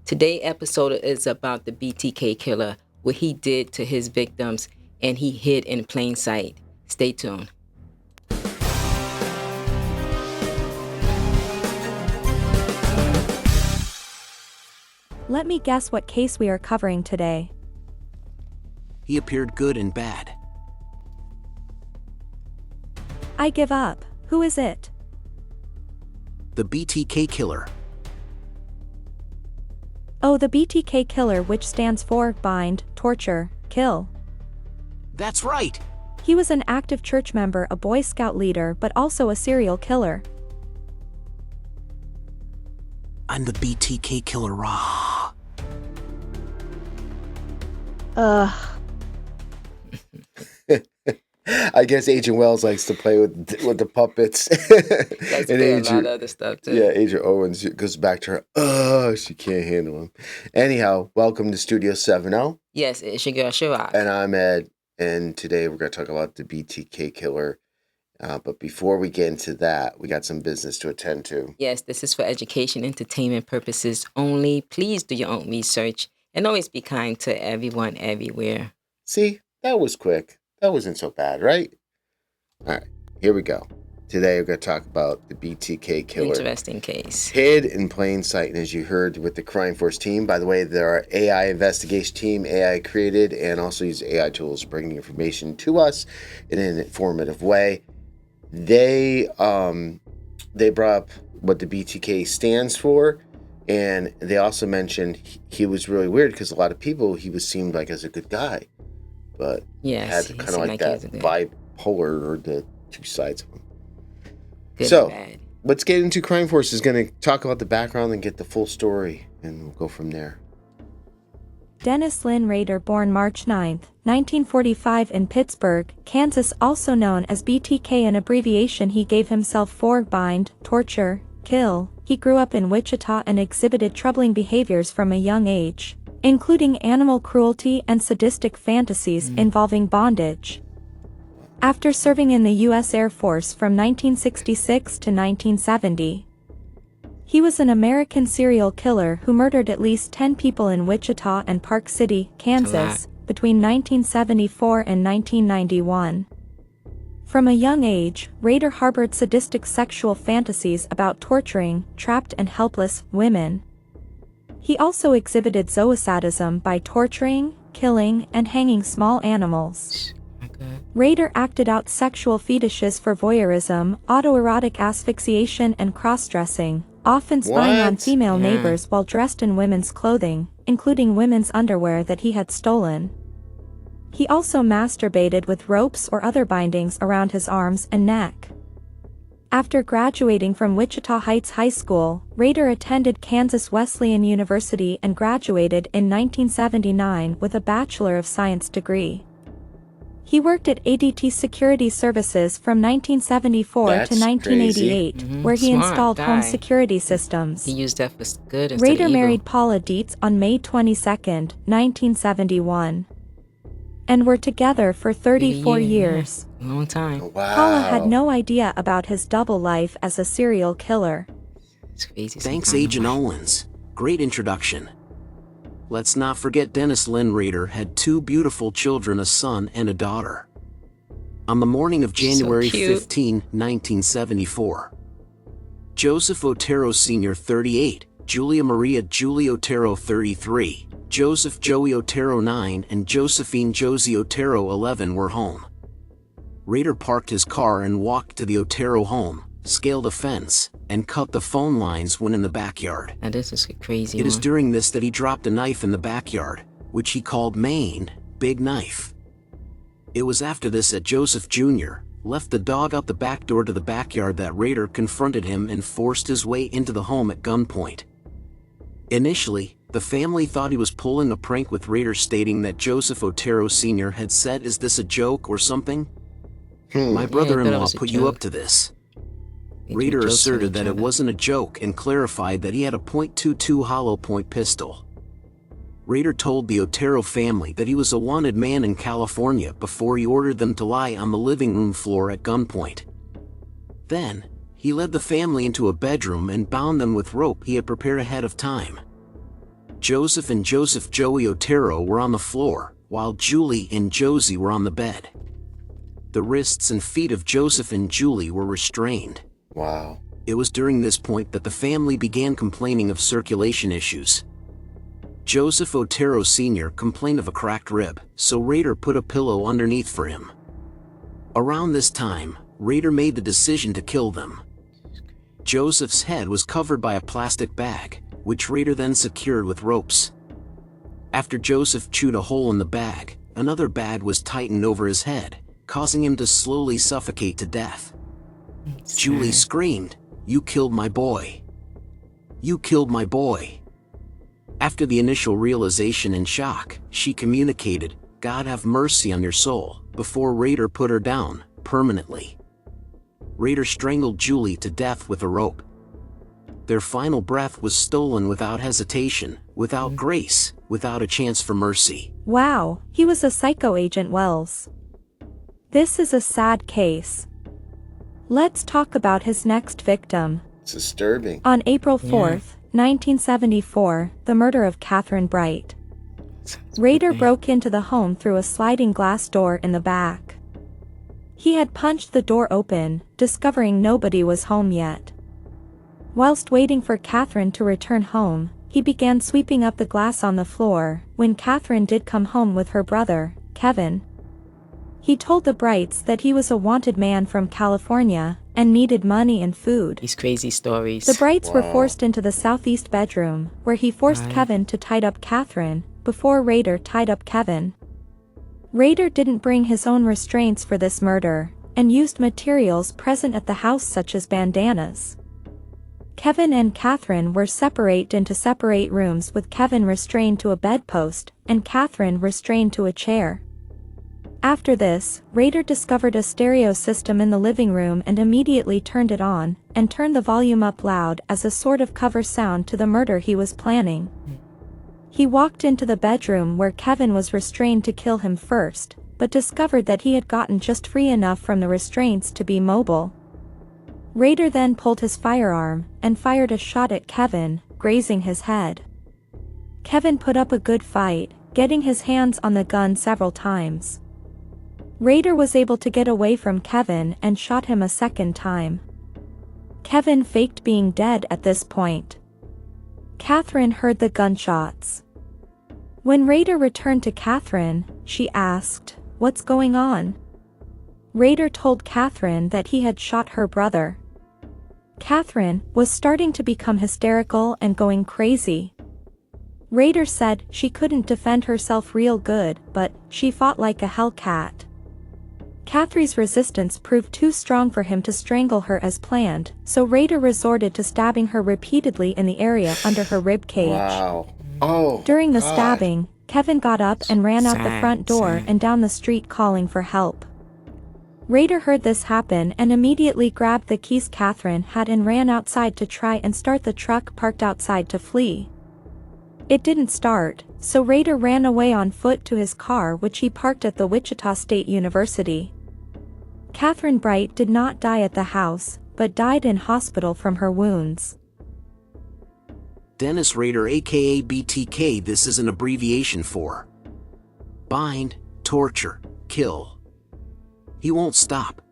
Today's episode is about the BTK Killer, what he did to his victims, and he hid in plain sight. Stay tuned. Let me guess what case we are covering today. He appeared good and bad. I give up. Who is it? The BTK Killer. Oh, the BTK Killer, which stands for bind, torture, kill. That's right! He was an active church member, a Boy Scout leader, but also a serial killer. I'm the BTK Killer, rah. I guess Agent Wells likes to play with the puppets. That's and a lot of other stuff too. Yeah, Agent Owens goes back to her. She can't handle him. Anyhow, welcome to Studio 7-0. Yes, it's your girl Shirok. And I'm Ed. And today we're going to talk about the BTK Killer. But before we get into that, we got some business to attend to. Yes, this is for education, entertainment purposes only. Please do your own research and always be kind to everyone, everywhere. See, that was quick. That wasn't so bad, right? All right, here we go. Today we're going to talk about the BTK Killer. Interesting case. Hid in plain sight. And as you heard with the Crime Force team, by the way, there are AI investigation team, AI created, and also use AI tools bringing information to us in an informative way. They brought up what the BTK stands for, and they also mentioned he was really weird because a lot of people, he seemed like as a good guy. But yes, had kind of like that bipolar, or the two sides of him. Good so, and bad. Let's get into Crime Force. Is going to talk about the background and get the full story, and we'll go from there. Dennis Lynn Rader, born March 9, 1945 in Pittsburgh, Kansas, also known as BTK, an abbreviation he gave himself for bind, torture, kill. He grew up in Wichita and exhibited troubling behaviors from a young age, including animal cruelty and sadistic fantasies involving bondage. After serving in the U.S. Air Force from 1966 to 1970, he was an American serial killer who murdered at least 10 people in Wichita and Park City, Kansas, between 1974 and 1991. From a young age, Rader harbored sadistic sexual fantasies about torturing trapped and helpless women. He also exhibited zoosadism by torturing, killing, and hanging small animals. Rader acted out sexual fetishes for voyeurism, autoerotic asphyxiation, and cross-dressing, often spying on female neighbors while dressed in women's clothing, including women's underwear that he had stolen. He also masturbated with ropes or other bindings around his arms and neck. After graduating from Wichita Heights High School, Rader attended Kansas Wesleyan University and graduated in 1979 with a Bachelor of Science degree. He worked at ADT Security Services from 1974 to 1988, where he installed home security systems. He used that for good. Rader married Paula Dietz on May 22, 1971, and were together for 34 years. Long time. Wow. Paula had no idea about his double life as a serial killer. It's crazy. Thanks, Agent Owens. Great introduction. Let's not forget Dennis Lynn Rader had two beautiful children, a son and a daughter. On the morning of January 15, 1974, Joseph Otero Sr. 38, Julia Maria Julie Otero 33, Joseph Joey Otero 9, and Josephine Josie Otero 11 were home. Rader parked his car and walked to the Otero home, scaled a fence, and cut the phone lines when in the backyard. Now this is crazy. It is during this that he dropped a knife in the backyard, which he called Maine, Big Knife. It was after this that Joseph Jr. left the dog out the back door to the backyard that Rader confronted him and forced his way into the home at gunpoint. Initially, the family thought he was pulling a prank, with Rader stating that Joseph Otero Sr. had said, "Is this a joke or something? My brother-in-law put you up to this." Rader asserted that it wasn't a joke and clarified that he had a .22 hollow point pistol. Rader told the Otero family that he was a wanted man in California before he ordered them to lie on the living room floor at gunpoint. Then, he led the family into a bedroom and bound them with rope he had prepared ahead of time. Joseph and Joseph Joey Otero were on the floor, while Julie and Josie were on the bed. The wrists and feet of Joseph and Julie were restrained. Wow. It was during this point that the family began complaining of circulation issues. Joseph Otero Sr. complained of a cracked rib, so Rader put a pillow underneath for him. Around this time, Rader made the decision to kill them. Joseph's head was covered by a plastic bag, which Rader then secured with ropes. After Joseph chewed a hole in the bag, another bag was tightened over his head, causing him to slowly suffocate to death. Julie screamed, "You killed my boy! You killed my boy!" After the initial realization and shock, she communicated, "God have mercy on your soul," before Rader put her down, permanently. Rader strangled Julie to death with a rope. Their final breath was stolen without hesitation, without grace, without a chance for mercy. Wow, he was a psycho, Agent Wells. This is a sad case. Let's talk about his next victim. It's disturbing. On April 4th, 1974, the murder of Catherine Bright. Rader broke into the home through a sliding glass door in the back. He had punched the door open, discovering nobody was home yet. Whilst waiting for Catherine to return home, he began sweeping up the glass on the floor, when Catherine did come home with her brother, Kevin. He told the Brights that he was a wanted man from California, and needed money and food. These crazy stories. The Brights were forced into the southeast bedroom, where he forced Kevin to tie up Catherine, before Rader tied up Kevin. Rader didn't bring his own restraints for this murder, and used materials present at the house such as bandanas. Kevin and Catherine were separated into separate rooms, with Kevin restrained to a bedpost, and Catherine restrained to a chair. After this, Rader discovered a stereo system in the living room and immediately turned it on, and turned the volume up loud as a sort of cover sound to the murder he was planning. He walked into the bedroom where Kevin was restrained to kill him first, but discovered that he had gotten just free enough from the restraints to be mobile. Rader then pulled his firearm, and fired a shot at Kevin, grazing his head. Kevin put up a good fight, getting his hands on the gun several times. Rader was able to get away from Kevin and shot him a second time. Kevin faked being dead at this point. Catherine heard the gunshots. When Rader returned to Catherine, she asked, "What's going on?" Rader told Catherine that he had shot her brother. Catherine was starting to become hysterical and going crazy. Rader said she couldn't defend herself real good, but she fought like a hellcat. Catherine's resistance proved too strong for him to strangle her as planned, so Rader resorted to stabbing her repeatedly in the area under her rib cage. Wow. Oh. During the God. stabbing, Kevin got up and ran out the front door and down the street calling for help. Rader heard this happen and immediately grabbed the keys Catherine had and ran outside to try and start the truck parked outside to flee. It didn't start, so Rader ran away on foot to his car, which he parked at the Wichita State University. Catherine Bright did not die at the house, but died in hospital from her wounds. Dennis Rader, aka BTK, this is an abbreviation for bind, torture, kill. He won't stop.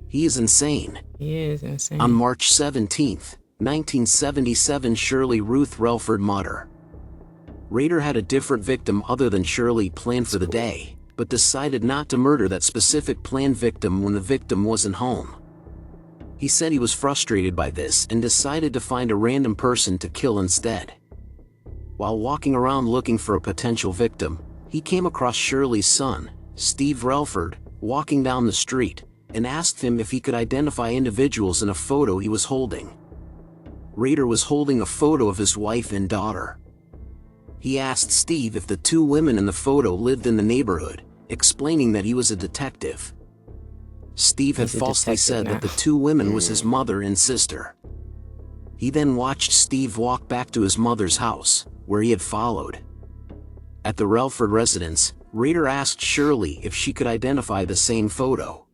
He is insane. He is insane. On March 17th, 1977, Shirley Ruth Relford Mutter. Rader had a different victim other than Shirley planned for the day, but decided not to murder that specific planned victim when the victim wasn't home. He said he was frustrated by this and decided to find a random person to kill instead. While walking around looking for a potential victim, he came across Shirley's son, Steve Relford, walking down the street, and asked him if he could identify individuals in a photo he was holding. Rader was holding a photo of his wife and daughter. He asked Steve if the two women in the photo lived in the neighborhood, explaining that he was a detective. Steve had falsely said that the two women was his mother and sister. He then watched Steve walk back to his mother's house, where he had followed. At the Relford residence, Rader asked Shirley if she could identify the same photo.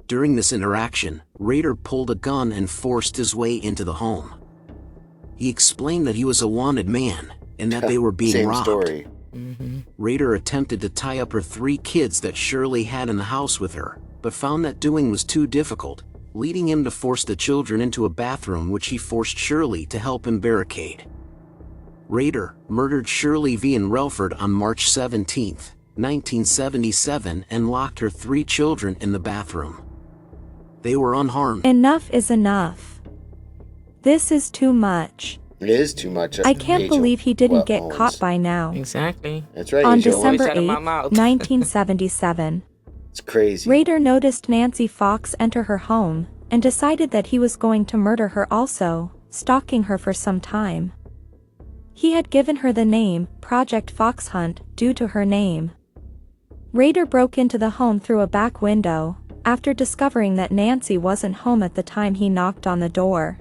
During this interaction, Rader pulled a gun and forced his way into the home. He explained that he was a wanted man, and that they were being Same robbed. story. Rader attempted to tie up her 3 kids that Shirley had in the house with her, but found that doing was too difficult, leading him to force the children into a bathroom which he forced Shirley to help him barricade. Rader murdered Shirley V. in Relford on March 17, 1977, and locked her 3 children in the bathroom. They were unharmed. Enough is enough. This is too much. It is too much. I can't believe he didn't get Owens. caught by now. Exactly. That's right. On Angel. December Shut 8, my mouth. 1977, It's crazy. Rader noticed Nancy Fox enter her home and decided that he was going to murder her also, stalking her for some time. He had given her the name Project Fox Hunt due to her name. Rader broke into the home through a back window after discovering that Nancy wasn't home at the time he knocked on the door.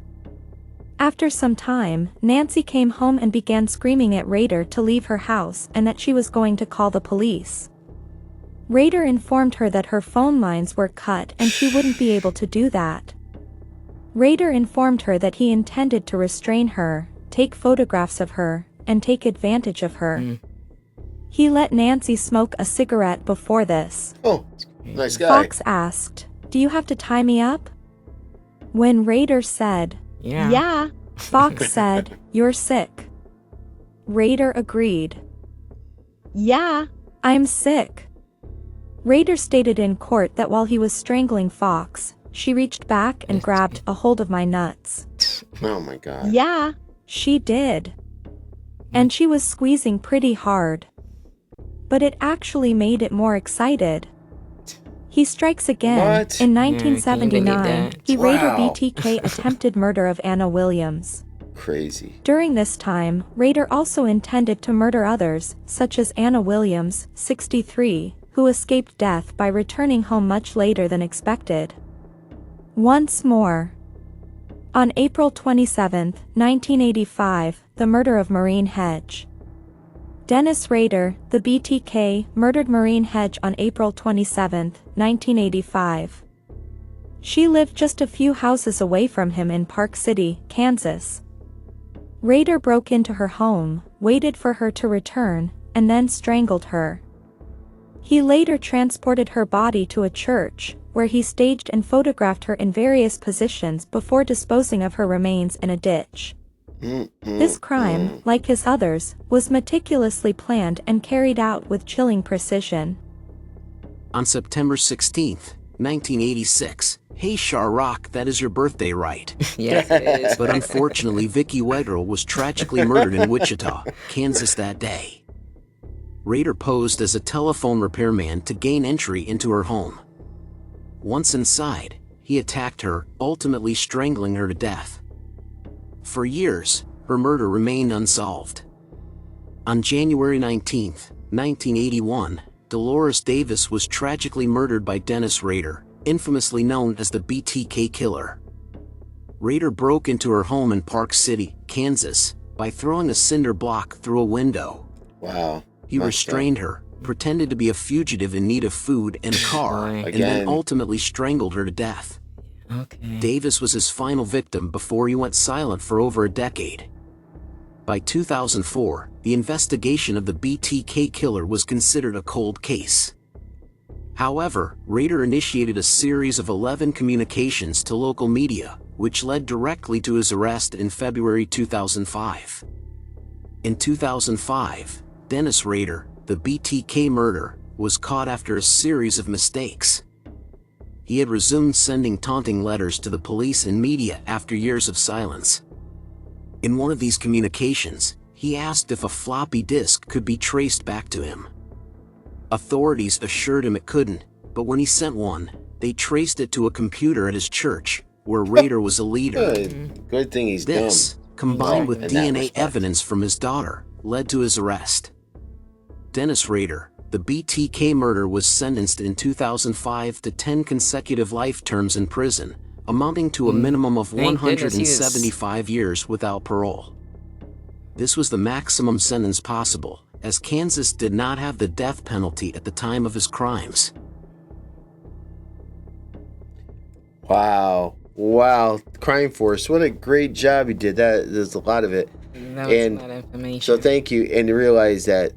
After some time, Nancy came home and began screaming at Rader to leave her house and that she was going to call the police. Rader informed her that her phone lines were cut and she wouldn't be able to do that. Rader informed her that he intended to restrain her, take photographs of her, and take advantage of her. He let Nancy smoke a cigarette before this. Oh, nice guy. Fox asked, "Do you have to tie me up?" When Rader said, Yeah. Fox said, "You're sick." Rader agreed. "Yeah, I'm sick." Rader stated in court that while he was strangling Fox, she reached back and grabbed a hold of my nuts. Oh my God. "Yeah, she did. And she was squeezing pretty hard. But it actually made it more excited." He strikes again. What? In Yeah, can you believe 1979, that? he Rader Wow. BTK attempted murder of Anna Williams. Crazy. During this time, Rader also intended to murder others, such as Anna Williams, 63, who escaped death by returning home much later than expected. Once more. On April 27, 1985, the murder of Maureen Hedge. Dennis Rader, the BTK, murdered Maureen Hedge on April 27, 1985. She lived just a few houses away from him in Park City, Kansas. Rader broke into her home, waited for her to return, and then strangled her. He later transported her body to a church, where he staged and photographed her in various positions before disposing of her remains in a ditch. This crime, like his others, was meticulously planned and carried out with chilling precision. On September 16, 1986, hey Sharrock, that is your birthday, right? Yes, it is. But unfortunately, Vicki Wegerle was tragically murdered in Wichita, Kansas that day. Rader posed as a telephone repairman to gain entry into her home. Once inside, he attacked her, ultimately strangling her to death. For years, her murder remained unsolved. On January 19, 1981, Dolores Davis was tragically murdered by Dennis Rader, infamously known as the BTK Killer. Rader broke into her home in Park City, Kansas, by throwing a cinder block through a window. Wow. He restrained her, pretended to be a fugitive in need of food and a car, Boy. and then Again. ultimately strangled her to death. Okay. Davis was his final victim before he went silent for over a decade. By 2004, the investigation of the BTK Killer was considered a cold case. However, Rader initiated a series of 11 communications to local media, which led directly to his arrest in February 2005. In 2005, Dennis Rader, the BTK murderer, was caught after a series of mistakes. He had resumed sending taunting letters to the police and media after years of silence. In one of these communications, he asked if a floppy disk could be traced back to him. Authorities assured him it couldn't, but when he sent one, they traced it to a computer at his church, where Rader was a leader. Good thing he's This, dumb. combined Well, with in that DNA respect. evidence from his daughter, led to his arrest. Dennis Rader, the BTK murderer, was sentenced in 2005 to 10 consecutive life terms in prison, amounting to a minimum of Thank goodness he is- 175 years without parole. This was the maximum sentence possible, as Kansas did not have the death penalty at the time of his crimes. Wow. Wow. Crime Force. What a great job you did. There's a lot of it. That was a And lot of information. so thank you. And to realize that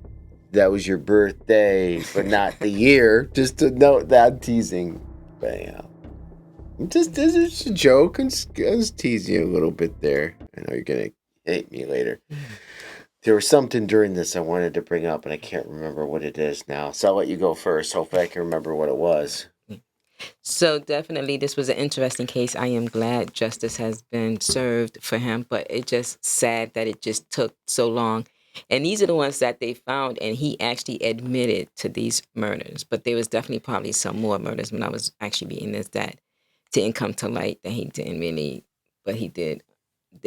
that was your birthday, but not the year. Just to note that I'm teasing. But yeah. This is a joke. I was teasing you a little bit there. I know you're going to hate me later. There was something during this I wanted to bring up, and I can't remember what it is now. So I'll let you go first. Hopefully I can remember what it was. So definitely this was an interesting case. I am glad justice has been served for him, but it just sad that it just took so long. And these are the ones that they found, and he actually admitted to these murders. But there was definitely probably some more murders when I was actually reading this that didn't come to light, that he didn't really, but he did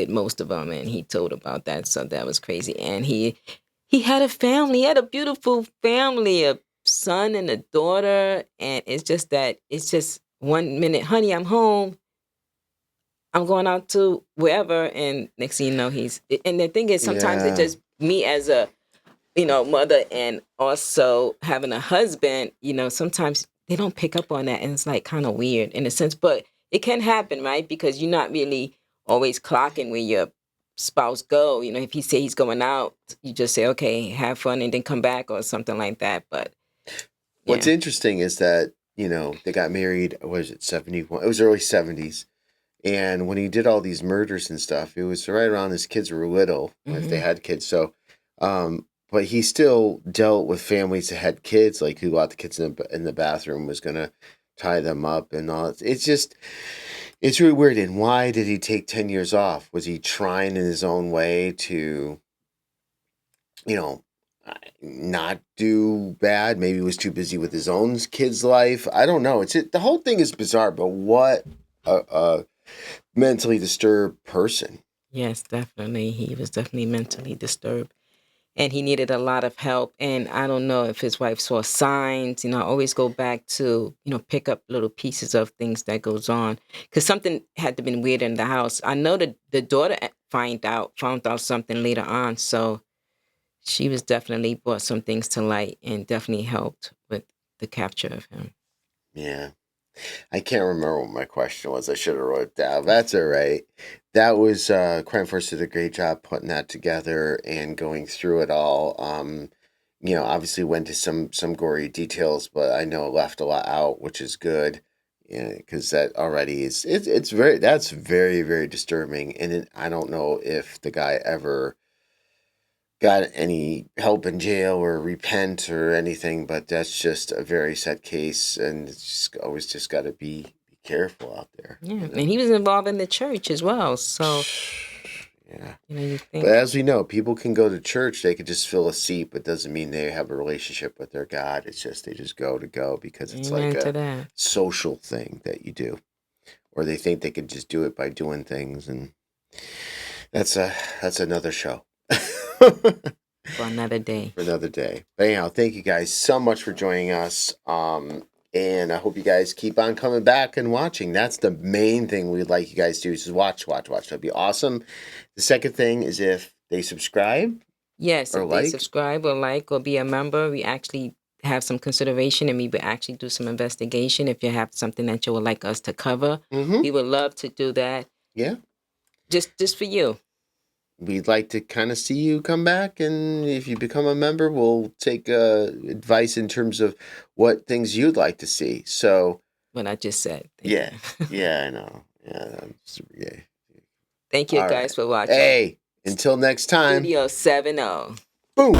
most of them, and he told about that. So that was crazy. And he had a family. He had a beautiful family, a son and a daughter. And it's just 1 minute, honey, I'm home. I'm going out to wherever. And next thing you know, and the thing is, sometimes it Yeah. just, me as a, mother and also having a husband, sometimes they don't pick up on that. And it's like kind of weird in a sense, but it can happen, right? Because you're not really always clocking where your spouse go. If he say he's going out, you just say, okay, have fun and then come back or something like that. But What's yeah. interesting is that, they got married, was it 71? It was early 70s. And when he did all these murders and stuff, it was right around his kids were little, if they had kids. So, but he still dealt with families that had kids, like who got the kids in the bathroom, was going to tie them up and all. It's really weird. And why did he take 10 years off? Was he trying in his own way to, you know, not do bad? Maybe he was too busy with his own kid's life. I don't know. The whole thing is bizarre, but what a mentally disturbed person. Yes, definitely. He was definitely mentally disturbed. And he needed a lot of help. And I don't know if his wife saw signs. I always go back to, pick up little pieces of things that goes on. Because something had to been weird in the house. I know that the daughter found out something later on. So she was definitely brought some things to light and definitely helped with the capture of him. Yeah. I can't remember what my question was. I should have wrote it down. That's all right. That was Crime Force did a great job putting that together and going through it all. Obviously went to some gory details, but I know it left a lot out, which is good. Yeah, because that already that's very, very disturbing. And I don't know if the guy ever got any help in jail or repent or anything, but that's just a very sad case, and it's just always just got to be careful out there. Yeah, and he was involved in the church as well. So, Yeah. you think. But as we know, people can go to church, they could just fill a seat, but doesn't mean they have a relationship with their God. It's just they just go because it's Amen like to a that. social thing that you do. Or they think they could just do it by doing things, and that's another show. For another day. For another day. But anyhow, thank you guys so much for joining us. And I hope you guys keep on coming back and watching. That's the main thing we'd like you guys to do is watch. That'd be awesome. The second thing is if they subscribe. Yes, or if like. they subscribe or like or be a member, we actually have some consideration and we would actually do some investigation. If you have something that you would like us to cover, we would love to do that. Yeah. Just for you. We'd like to kind of see you come back, and if you become a member, we'll take advice in terms of what things you'd like to see. So, what I just said. Yeah, I know. Yeah. Thank you All guys right. for watching. Hey, until next time. Studio 70. Boom.